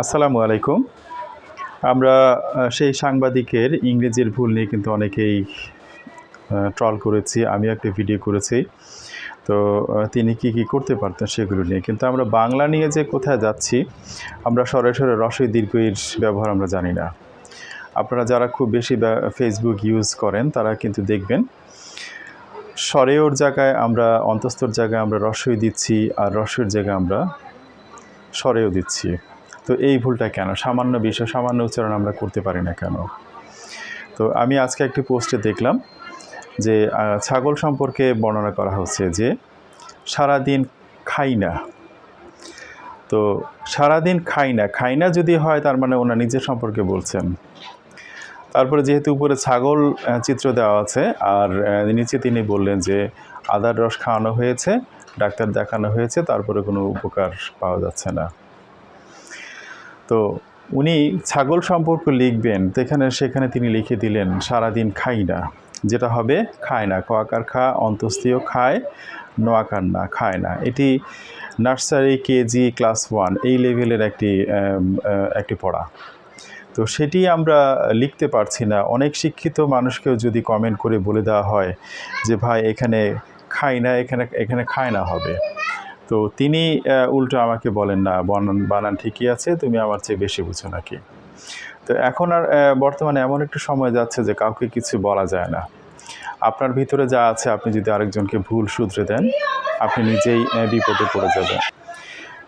আসসালামু আলাইকুম। আমরা সেই সাংবাদিকের ইংরেজির ভুল নিয়ে কিন্তু অনেকেই ট্রল করেছি। আমিও একটা ভিডিও করেছি। তো তিনি কি করতে পারতেন সেগুলো নিয়ে। কিন্তু আমরা বাংলা নিয়ে যে কোথায় যাচ্ছি, আমরা সরাসরি রসই দীর্ঘইর ব্যবহার আমরা জানি না। আপনারা যারা খুব বেশি ফেসবুক ইউজ করেন তারা কিন্তু দেখবেন স্বরেয়র জায়গায় আমরা অন্তস্থর জায়গায় আমরা রসই দিচ্ছি, আর রসইয়ের জায়গায় আমরা স্বরেও দিচ্ছি। তো এই ভুলটা কেন? সামান্য বিষয়, সামান্য উচ্চারণ আমরা করতে পারি না কেন? তো আমি আজকে একটি পোস্টে দেখলাম যে ছাগল সম্পর্কে বর্ণনা করা হচ্ছে যে সারাদিন খাই না। তো সারাদিন খাই না যদি হয় তার মানে ওনার নিজের সম্পর্কে বলছেন। তারপরে যেহেতু উপরে ছাগল চিত্র দেওয়া আছে আর নিচে তিনি বললেন যে আদার রস খাওয়ানো হয়েছে, ডাক্তার দেখানো হয়েছে, তারপরে কোনো উপকার পাওয়া যাচ্ছে না। তো উনি ছাগল সম্পর্কে লিখবেন, সেখানে তিনি লিখে দিলেন সারাদিন খাই না, যেটা হবে খায় না, কোয়াকার খা অন্তস্তীয় খায়, নোয়াকার না খায় না। এটি নার্সারি কেজি ক্লাস 1 এই লেভেলের একটি পড়া। তো সেটি আমরা লিখতে পারছি না। অনেক শিক্ষিত মানুষকেও যদি কমেন্ট করে বলে দেওয়া হয় যে ভাই এখানে খাই না, এখানে খায় না হবে, তো তিনি উল্টো আমাকে বলেন না, বানান ঠিকই আছে, তুমি আমার চেয়ে বেশি বুঝো নাকি। তো এখন আর বর্তমানে এমন একটু সময় যাচ্ছে যে কাউকে কিছু বলা যায় না। আপনার ভিতরে যা আছে আপনি যদি আরেকজনকে ভুল শুধরে দেন, আপনি নিজেই বিপদে পড়ে যাবেন।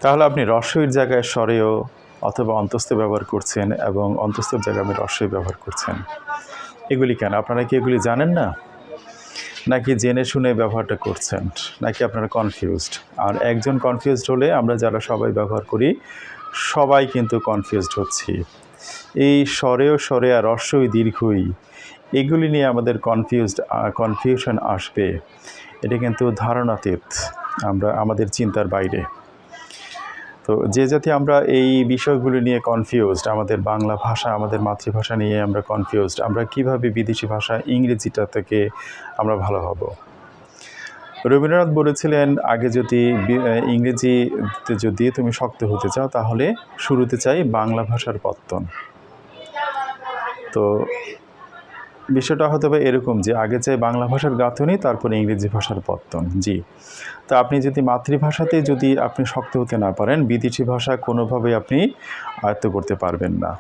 তাহলে আপনি রস্বইয়ের জায়গায় স্বরেয় অথবা অন্তস্থ ব্যবহার করছেন এবং অন্তস্থর জায়গায় আপনি রস্বই ব্যবহার করছেন। এগুলি কেন? আপনারা কি এগুলি জানেন না, নাকি জেনে শুনে ব্যবহারটা করছেন, নাকি আপনারা কনফিউজড? আর একজন কনফিউজড হলে আমরা যারা সবাই ব্যবহার করি সবাই কিন্তু কনফিউজড হচ্ছি। এই স্বরে আর রস্বই দীর্ঘই এগুলি নিয়ে আমাদের কনফিউশন আসবে, এটা কিন্তু ধারণাতীত, আমাদের চিন্তার বাইরে। তো যে জাতি আমরা এই বিষয়গুলি নিয়ে কনফিউজড, আমাদের বাংলা ভাষা, আমাদের মাতৃভাষা নিয়ে আমরা কনফিউজড, আমরা কিভাবে বিদেশি ভাষা ইংরেজিটা থেকে আমরা ভালো হব? রবীন্দ্রনাথ বলেছিলেন আগে যদি ইংরেজিতে যদি তুমি শক্ত হতে চাও তাহলে শুরুতে চাই বাংলা ভাষার পত্তন। তো বিষয়টা হতে হবে এরকম যে আগে চাই বাংলা ভাষার গাঁথনি, তারপরে ইংরেজি ভাষার পত্তন। জি, তো আপনি যদি মাতৃভাষাতে যদি আপনি শক্ত হতে না পারেন, বিদেশি ভাষা কোনোভাবেই আপনি আয়ত্ত করতে পারবেন না।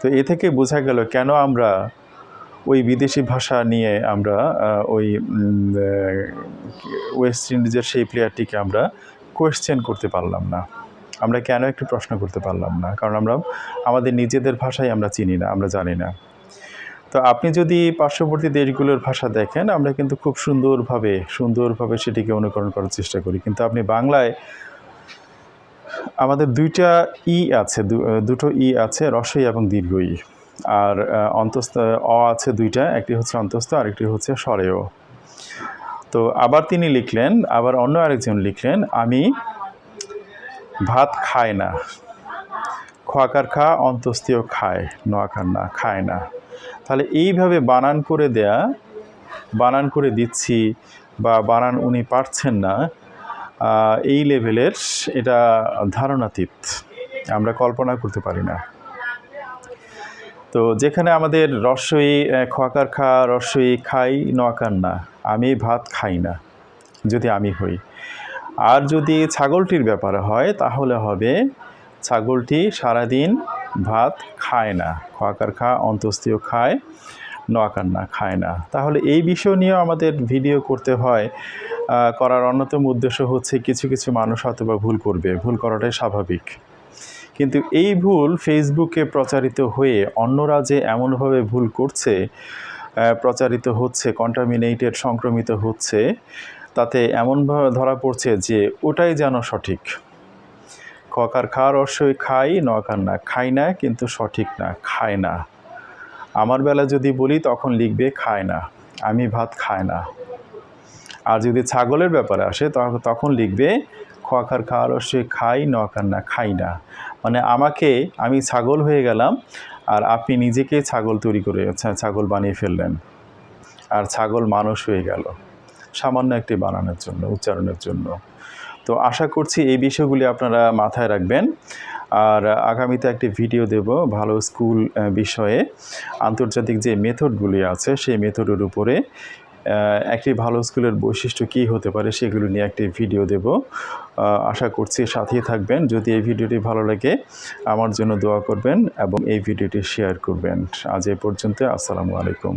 তো এ থেকে বোঝা গেল কেন আমরা ওই বিদেশি ভাষা নিয়ে আমরা ওই ওয়েস্ট ইন্ডিজের সেই প্লেয়ারটিকে আমরা কোয়েশ্চেন করতে পারলাম না। আমরা কেন একটু প্রশ্ন করতে পারলাম না? কারণ আমরা আমাদের নিজেদের ভাষাই আমরা চিনি না, আমরা জানি না। তো আপনি যদি পার্শ্ববর্তী দেশগুলোর ভাষা দেখেন, আমরা কিন্তু খুব সুন্দরভাবে সেটিকে অনুকরণ করার চেষ্টা করি। কিন্তু আপনি বাংলায় আমাদের দুটো ই আছে, রস্বই এবং দীর্ঘই। আর অন্তস্থ আছে দুইটা, একটি হচ্ছে অন্তস্থ আর একটি হচ্ছে স্বরেয়। তো আবার তিনি লিখলেন, আবার অন্য আরেকজন লিখলেন আমি ভাত খাই না, খোয়াকার খা অন্তস্থীয় খায়, নোয়াকার না খায় না। তাহলে এইভাবে বানান করে দিচ্ছি বা বানান উনি পারছেন না, এই লেভেলের এটা ধারণাতীত, আমরা কল্পনা করতে পারি না। তো যেখানে আমাদের রস্বই খোয়াকার খা, রস্বই খাই, নোয়াকার না, আমি ভাত খাই না যদি আমি হই। আর যদি ছাগলটির ব্যাপারে হয় তাহলে হবে ছাগলটি সারাদিন ভাত খায় না, খোয়াকার খা অন্তস্থীয় খায়, নোয়াকার না খায় না। তাহলে এই বিষয় নিয়েও আমাদের ভিডিও করতে হয়। করার অন্যতম উদ্দেশ্য হচ্ছে কিছু মানুষ হয়তো বা ভুল করবে, ভুল করাটাই স্বাভাবিক। কিন্তু এই ভুল ফেসবুকে প্রচারিত হয়ে অন্যরা যে এমনভাবে ভুল করছে, প্রচারিত হচ্ছে, সংক্রমিত হচ্ছে, তাতে এমনভাবে ধরা পড়ছে যে ওটাই যেন সঠিক। খোয়াকার খা রস্বই খাই, নোয়াকার না খাই না, কিন্তু সঠিক না, খায় না। আমার বেলা যদি বলি তখন লিখবে খায় না, আমি ভাত খায় না। আর যদি ছাগলের ব্যাপারে আসে তখন লিখবে খোয়াকার খা রস্বই খাই, নোয়াকার না খাই না। মানে আমি ছাগল হয়ে গেলাম আর আপনি নিজেকে ছাগল বানিয়ে ফেললেন, আর ছাগল মানুষ হয়ে গেল সামান্য একটি বানানোর জন্য, উচ্চারণের জন্য। তো আশা করছি এই বিষয়গুলি আপনারা মাথায় রাখবেন। আর আগামীতে একটি ভিডিও দেব ভালো স্কুল বিষয়ে আন্তর্জাতিক যে মেথডগুলি আছে সেই মেথডের উপরে একটি ভালো স্কুলের বৈশিষ্ট্য কী হতে পারে সেগুলো নিয়ে একটি ভিডিও দেব। আশা করছি সাথেই থাকবেন। যদি এই ভিডিওটি ভালো লাগে আমার জন্য দোয়া করবেন এবং এই ভিডিওটি শেয়ার করবেন। আজ এ পর্যন্ত। আসসালামু আলাইকুম।